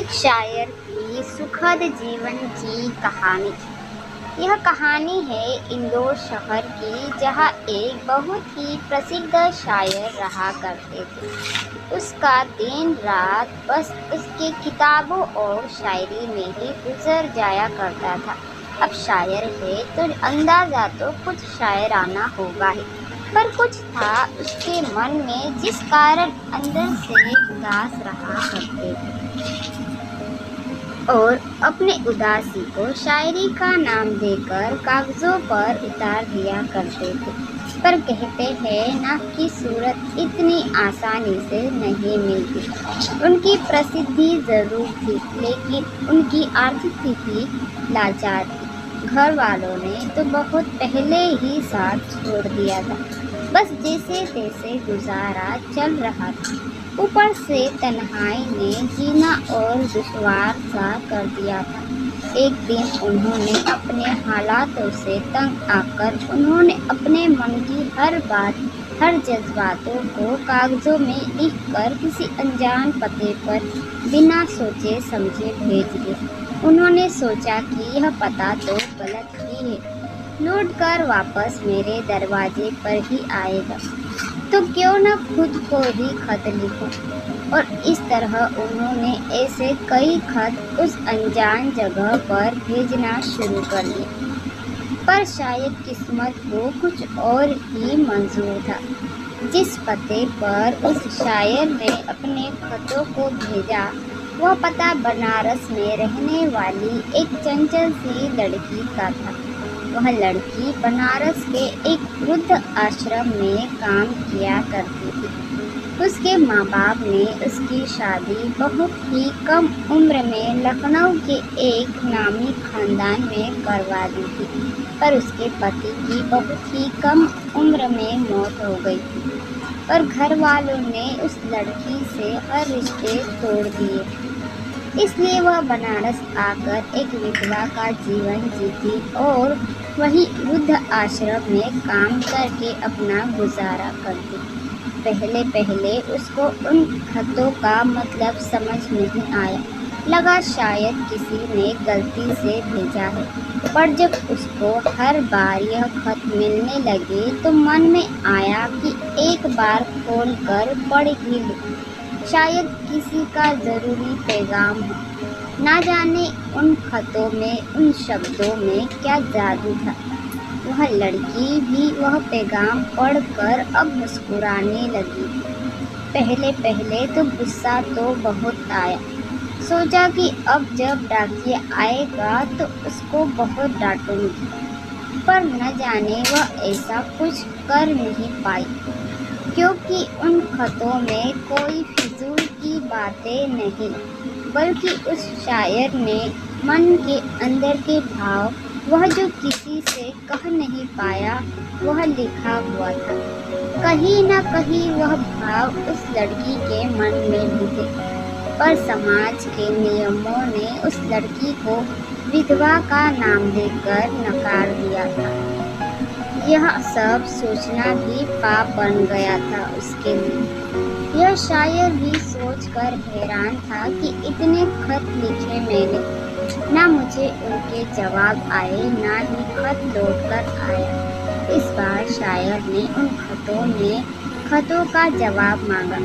एक शायर की सुखद जीवन की कहानी। यह कहानी है इंदौर शहर की, जहाँ एक बहुत ही प्रसिद्ध शायर रहा करते थे। उसका दिन रात बस उसके किताबों और शायरी में ही गुजर जाया करता था। अब शायर है तो अंदाज़ा तो कुछ शायराना होगा ही, पर कुछ था उसके मन में जिस कारण अंदर से उदास रहा करते थे और अपने उदासी को शायरी का नाम देकर कागजों पर उतार दिया करते थे। पर कहते हैं ना कि सूरत इतनी आसानी से नहीं मिलती। उनकी प्रसिद्धि जरूर थी, लेकिन उनकी आर्थिक स्थिति लाचार थी। घर वालों ने तो बहुत पहले ही साथ छोड़ दिया था। बस जैसे तैसे गुजारा चल रहा था। ऊपर से तन्हाई ने जीना और दुश्वार सा कर दिया था। एक दिन उन्होंने अपने हालातों से तंग आकर उन्होंने अपने मन की हर बात, हर जज्बातों को कागजों में लिखकर किसी अनजान पते पर बिना सोचे समझे भेज दिया। उन्होंने सोचा कि यह पता तो गलत ही है, लौट कर वापस मेरे दरवाजे पर ही आएगा, तो क्यों न खुद को ही खत लिखूं। और इस तरह उन्होंने ऐसे कई खत उस अनजान जगह पर भेजना शुरू कर दिया। पर शायद किस्मत को कुछ और ही मंजूर था। जिस पते पर उस शायर ने अपने खतों को भेजा, वह पता बनारस में रहने वाली एक चंचल सी लड़की का था। वह लड़की बनारस के एक वृद्ध आश्रम में काम किया करती थी। उसके माँ बाप ने उसकी शादी बहुत ही कम उम्र में लखनऊ के एक नामी खानदान में करवा दी थी। पर उसके पति की बहुत ही कम उम्र में मौत हो गई थी और घर वालों ने उस लड़की से हर रिश्ते तोड़ दिए। इसलिए वह बनारस आकर एक विधवा का जीवन जीती और वही वृद्ध आश्रम में काम करके अपना गुजारा करती। पहले पहले उसको उन खतों का मतलब समझ नहीं आया, लगा शायद किसी ने गलती से भेजा है। पर जब उसको हर बार यह खत मिलने लगे तो मन में आया कि एक बार खोल कर पढ़ ही लूं, शायद किसी का ज़रूरी पैगाम हो। ना जाने उन खतों में, उन शब्दों में क्या जादू था। वह लड़की भी वह पैगाम पढ़कर अब मुस्कुराने लगी। पहले पहले तो गुस्सा तो बहुत आया। सोचा कि अब जब डाकिया आएगा तो उसको बहुत डांटूंगी, पर न जाने वह ऐसा कुछ कर नहीं पाई, क्योंकि उन खतों में कोई फिजूल की बातें नहीं, बल्कि उस शायर ने मन के अंदर के भाव, वह जो किसी से कह नहीं पाया, वह लिखा हुआ था। कहीं न कहीं वह भाव उस लड़की के मन में भी थे, पर समाज के नियमों ने उस लड़की को विधवा का नाम देकर नकार दिया था। यह सब सोचना भी पाप बन गया था उसके लिए। यह शायर भी सोचकर हैरान था कि इतने खत लिखे मैंने, ना मुझे उनके जवाब आए, ना ही खत लौट कर आया। इस बार शायर ने उन खतों का जवाब मांगा।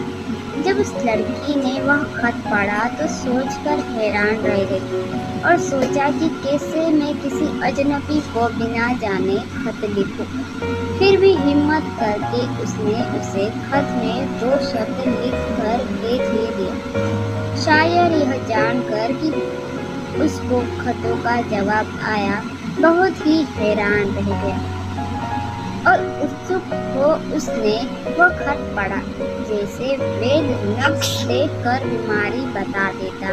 जब उस लड़की ने वह खत पढ़ा तो सोचकर हैरान रह गई और सोचा कि कैसे मैं किसी अजनबी को बिना जाने खत लिखूं। फिर भी हिम्मत करके उसने उसे खत में 2 शब्द लिखकर भेज ही दिया। शायर यह जानकर कि उसको खतों का जवाब आया, बहुत ही हैरान रह गया और उत्सुक हो उसने वह खत पढ़ा। जैसे वेद नक्श देखकर बीमारी बता देता,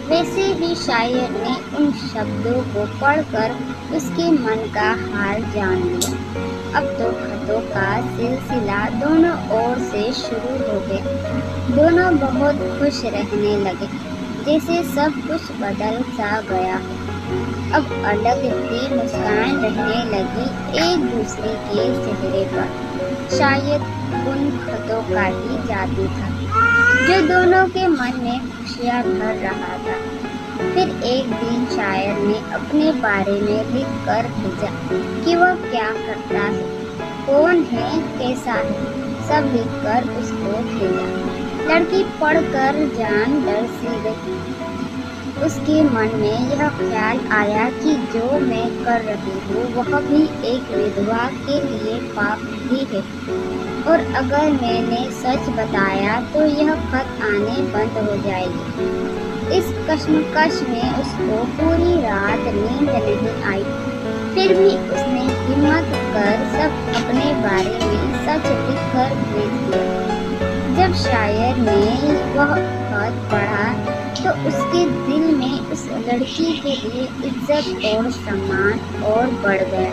वैसे ही शायर ने उन शब्दों को पढ़कर उसके मन का हाल जान लिया। अब तो खतों का सिलसिला दोनों ओर से शुरू हो गया। दोनों बहुत खुश रहने लगे, जैसे सब कुछ बदल सा गया। अब अलग ही मुस्कान रहने लगी एक दूसरे के चेहरे पर। शायद उन खतों का ही जादू था जो दोनों के मन में खुशी खुशियाँ भर रहा था। फिर एक दिन शायर ने अपने बारे में लिख कर भेजा कि वह क्या करता है, कौन है, कैसा है, सब लिखकर उसको भेजा। लड़की पढ़कर जान डर सी गई। उसके मन में यह ख्याल आया कि जो मैं कर रही हूँ वह भी एक विधवा के लिए पाप ही है, और अगर मैंने सच बताया तो यह खत आने बंद हो जाएगी। इस कश्मकश में उसको पूरी रात नींद नहीं आई। फिर भी उसने हिम्मत कर सब अपने बारे में सच लिख कर भेज दिया। जब शायर ने वह खत पढ़ा तो उसके दिल में उस लड़की के लिए इज्जत और सम्मान और बढ़ गया,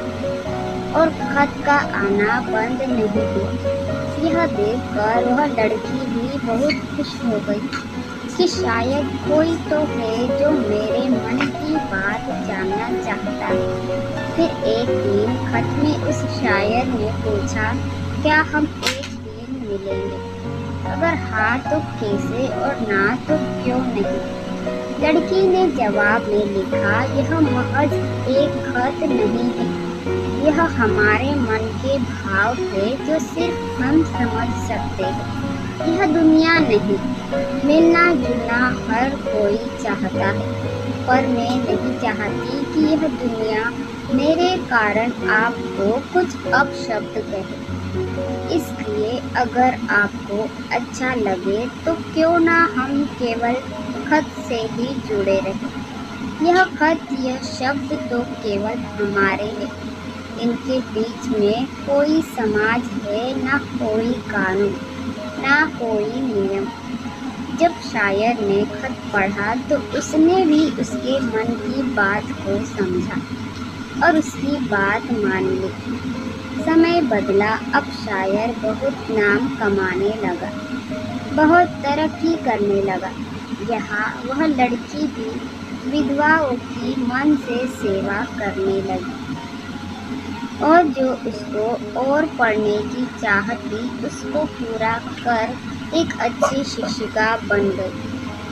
और खत का आना बंद नहीं हुआ। यह देखकर वह लड़की भी बहुत खुश हो गई कि शायद कोई तो है जो मेरे मन की बात जानना चाहता है। फिर एक दिन खत में उस शायर ने पूछा, क्या हम एक दिन मिलेंगे? अगर हाँ तो कैसे, और ना तो क्यों नहीं? लड़की ने जवाब में लिखा, यह महज एक खत नहीं है, यह हमारे मन के भाव है जो सिर्फ हम समझ सकते हैं। यह दुनिया नहीं। मिलना जुलना हर कोई चाहता है, पर मैं नहीं चाहती कि यह दुनिया मेरे कारण आपको कुछ अपशब्द कहे। इसलिए अगर आपको अच्छा लगे तो क्यों ना हम केवल खत से ही जुड़े रहें। यह खत, यह शब्द तो केवल हमारे हैं। इनके बीच में कोई समाज है, ना कोई कानून, ना कोई नियम। जब शायर ने खत पढ़ा तो उसने भी उसके मन की बात को समझा और उसकी बात मान ली। समय बदला, अब शायर बहुत नाम कमाने लगा, बहुत तरक्की करने लगा। यहाँ वह लड़की भी विधवाओं की मन से सेवा करने लगी, और जो उसको और पढ़ने की चाहत थी उसको पूरा कर एक अच्छी शिक्षिका बन गई।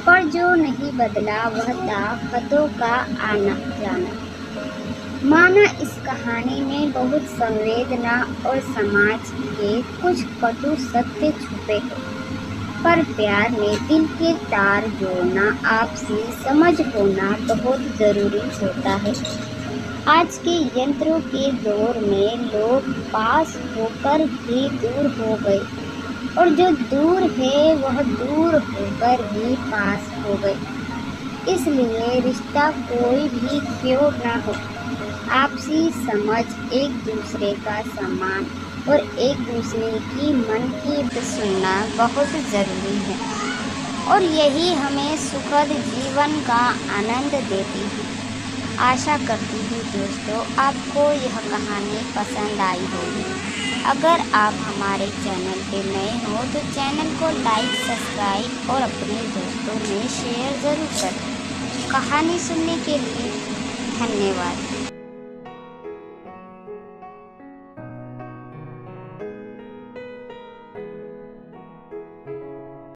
पर जो नहीं बदला वह था खतों का आना जाना। माना इस कहानी में बहुत संवेदना और समाज के कुछ कटु सत्य छुपे हैं, पर प्यार में दिल के तार जोड़ना, आपसी समझ होना बहुत ज़रूरी होता है। आज के यंत्रों के दौर में लोग पास होकर भी दूर हो गए, और जो दूर है वह दूर होकर भी पास हो गए। इसलिए रिश्ता कोई भी क्यों ना हो, आपसी समझ, एक दूसरे का सम्मान और एक दूसरे की मन की सुनना बहुत ज़रूरी है, और यही हमें सुखद जीवन का आनंद देती है। आशा करती हूँ दोस्तों आपको यह कहानी पसंद आई होगी। अगर आप हमारे चैनल पे नए हो तो चैनल को लाइक, सब्सक्राइब और अपने दोस्तों में शेयर ज़रूर करें। कहानी सुनने के लिए धन्यवाद।